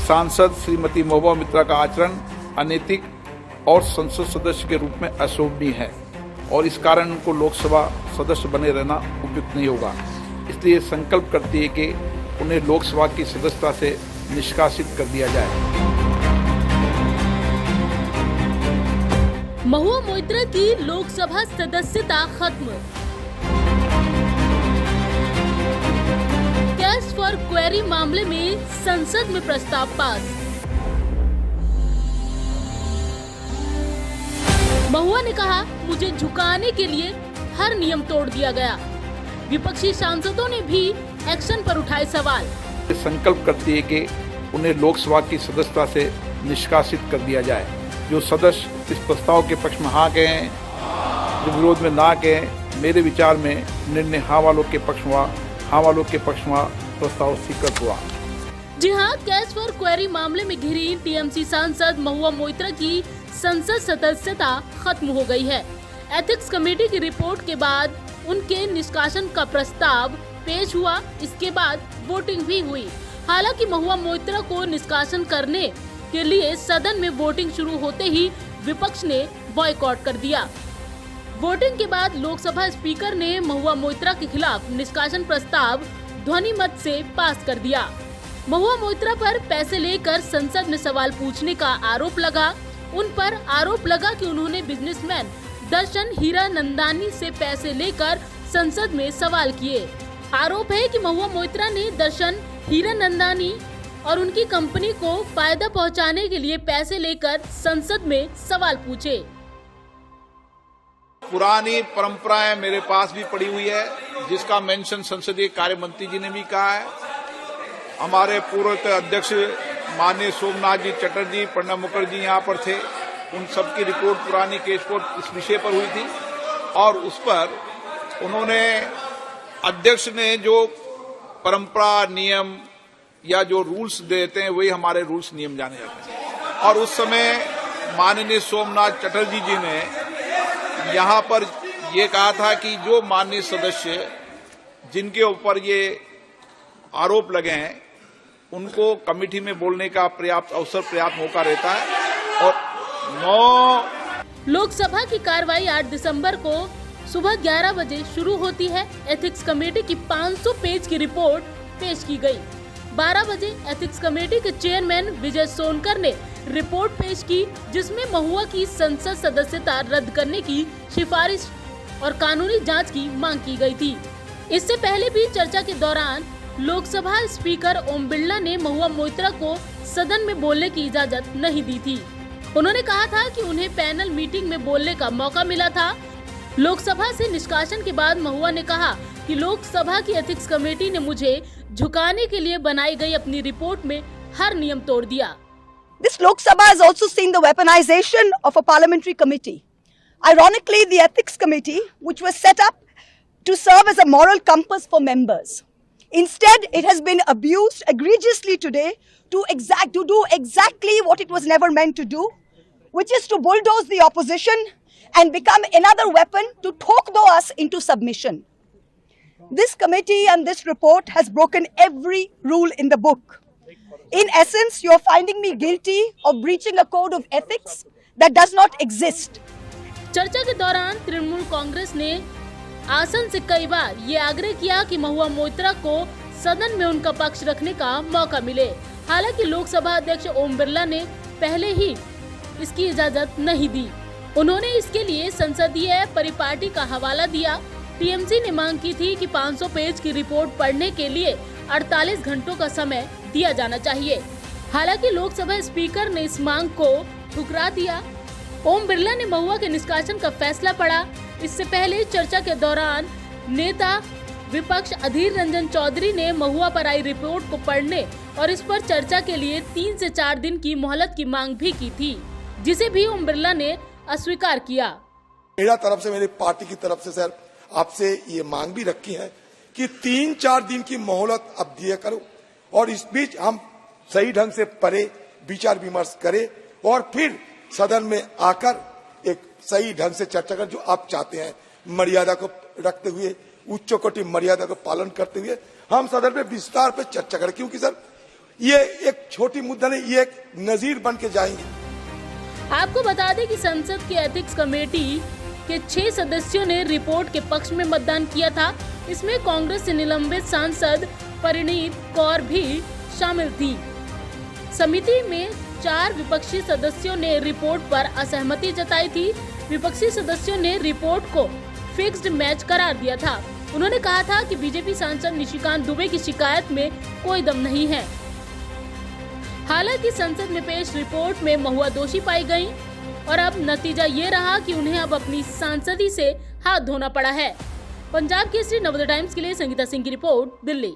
सांसद श्रीमती महुआ मोइत्रा का आचरण अनैतिक और संसद सदस्य के रूप में अशोभनीय है और इस कारण उनको लोकसभा सदस्य बने रहना उपयुक्त नहीं होगा। इसलिए संकल्प करती है कि उन्हें लोकसभा की सदस्यता से निष्कासित कर दिया जाए। महुआ मोइत्रा की लोकसभा सदस्यता खत्म। कैश फॉर क्वेरी मामले में संसद में प्रस्ताव पास। महुआ ने कहा, मुझे झुकाने के लिए हर नियम तोड़ दिया गया। विपक्षी सांसदों ने भी एक्शन पर उठाए सवाल। संकल्प करती है कि उन्हें लोकसभा की सदस्यता से निष्कासित कर दिया जाए। जो सदस्य इस प्रस्ताव के पक्ष में हाँ कहे, जो विरोध में ना कहे, मेरे विचार में निर्णय हाँ वालों के पक्ष में प्रस्ताव स्वीकृत हुआ। जी हाँ, कैश फॉर क्वेरी मामले में घिरी टीएमसी सांसद महुआ मोइत्रा की संसद सदस्यता खत्म हो गई है। एथिक्स कमेटी की रिपोर्ट के बाद उनके निष्कासन का प्रस्ताव पेश हुआ। इसके बाद वोटिंग भी हुई। हालांकि महुआ मोइत्रा को निष्कासन करने के लिए सदन में वोटिंग शुरू होते ही विपक्ष ने बॉयकॉट कर दिया। वोटिंग के बाद लोकसभा स्पीकर ने महुआ मोइत्रा के खिलाफ निष्कासन प्रस्ताव ध्वनि मत से पास कर दिया। महुआ मोइत्रा पर पैसे लेकर संसद में सवाल पूछने का आरोप लगा। उन पर आरोप लगा कि उन्होंने बिजनेसमैन दर्शन हीरानंदानी से पैसे लेकर संसद में सवाल किए। आरोप है कि महुआ मोइत्रा ने दर्शन हीरानंदानी और उनकी कंपनी को फायदा पहुंचाने के लिए पैसे लेकर संसद में सवाल पूछे। पुरानी परंपराएं मेरे पास भी पड़ी हुई है, जिसका मेंशन संसदीय कार्य मंत्री जी ने भी कहा है। हमारे पूर्व अध्यक्ष माननीय सोमनाथ जी चटर्जी, प्रणब मुखर्जी यहाँ पर थे। उन सबकी रिपोर्ट पुरानी केस रिपोर्ट इस विषय पर हुई थी और उस पर उन्होंने अध्यक्ष ने जो परंपरा नियम या जो रूल्स देते हैं वही हमारे रूल्स नियम जाने जाते हैं। और उस समय माननीय सोमनाथ चटर्जी जी ने यहाँ पर ये कहा था कि जो माननीय सदस्य जिनके ऊपर ये आरोप लगे हैं उनको कमेटी में बोलने का पर्याप्त अवसर, पर्याप्त मौका रहता है। और 9 लोकसभा की कार्रवाई 8 दिसंबर को सुबह 11 बजे शुरू होती है। एथिक्स कमेटी की 500 पेज की रिपोर्ट पेश की गई। 12 बजे एथिक्स कमेटी के चेयरमैन विजय सोनकर ने रिपोर्ट पेश की, जिसमें महुआ की संसद सदस्यता रद्द करने की सिफारिश और कानूनी जांच की मांग की गई थी। इससे पहले भी चर्चा के दौरान लोकसभा स्पीकर ओम बिरला ने महुआ मोइत्रा को सदन में बोलने की इजाजत नहीं दी थी। उन्होंने कहा था कि उन्हें पैनल मीटिंग में बोलने का मौका मिला था। लोकसभा से निष्कासन के बाद महुआ ने कहा कि लोकसभा की एथिक्स कमेटी ने मुझे झुकाने के लिए बनाई गई अपनी रिपोर्ट में हर नियम तोड़ दिया। This Lok Sabha has also seen the weaponization of a parliamentary committee. Ironically, the ethics committee, which was set up to serve as a moral compass for members, instead it has been abused egregiously today to do exactly what it was never meant to do, which is to bulldoze the opposition and become another weapon to talk us into submission. This committee and this report has broken every rule in the book. In essence, you are finding me guilty of breaching a code of ethics that does not exist. चर्चा के दौरान तृणमूल कांग्रेस ने आसन से कई बार ये आग्रह किया कि महुआ मोइत्रा को सदन में उनका पक्ष रखने का मौका मिले। हालांकि लोकसभा अध्यक्ष ओम बिरला ने पहले ही इसकी इजाजत नहीं दी। उन्होंने इसके लिए संसदीय परिपाटी का हवाला दिया। टीएमसी ने मांग की थी कि 500 पेज की रिपोर्ट पढ़ने के लिए 48 घंटों का समय दिया जाना चाहिए। हालांकि लोकसभा स्पीकर ने इस मांग को ठुकरा दिया। ओम बिरला ने महुआ के निष्कासन का फैसला पढ़ा। इससे पहले चर्चा के दौरान नेता विपक्ष अधीर रंजन चौधरी ने महुआ पर आई रिपोर्ट को पढ़ने और इस पर चर्चा के लिए 3 से 4 दिन की मोहलत की मांग भी की थी, जिसे भी ओम बिरला ने अस्वीकार किया। मेरा तरफ से, मेरी पार्टी की तरफ से सर आपसे ये मांग भी रखी है कि 3-4 दिन की मोहलत अब दिया करो और इस बीच हम सही ढंग से पढ़े, विचार विमर्श करें और फिर सदन में आकर एक सही ढंग से चर्चा कर, जो आप चाहते हैं, मर्यादा को रखते हुए, उच्च कोटि मर्यादा को पालन करते हुए हम सदन में विस्तार पर चर्चा करें। क्योंकि सर ये एक छोटी मुद्दा नहीं, ये एक नजीर बन के जाएंगे। आपको बता दें कि संसद की एथिक्स कमेटी के 6 सदस्यों ने रिपोर्ट के पक्ष में मतदान किया था। इसमें कांग्रेस से निलंबित सांसद परिणीत कौर भी शामिल थी। समिति में 4 विपक्षी सदस्यों ने रिपोर्ट पर असहमति जताई थी। विपक्षी सदस्यों ने रिपोर्ट को फिक्स्ड मैच करार दिया था। उन्होंने कहा था कि बीजेपी सांसद निशिकांत दुबे की शिकायत में कोई दम नहीं है। हालांकि संसद में पेश रिपोर्ट में महुआ दोषी पाई गयी और अब नतीजा ये रहा कि उन्हें अब अपनी सांसदी से हाथ धोना पड़ा है। पंजाब केसरी नवोदय टाइम्स के लिए संगीता सिंह की रिपोर्ट, दिल्ली।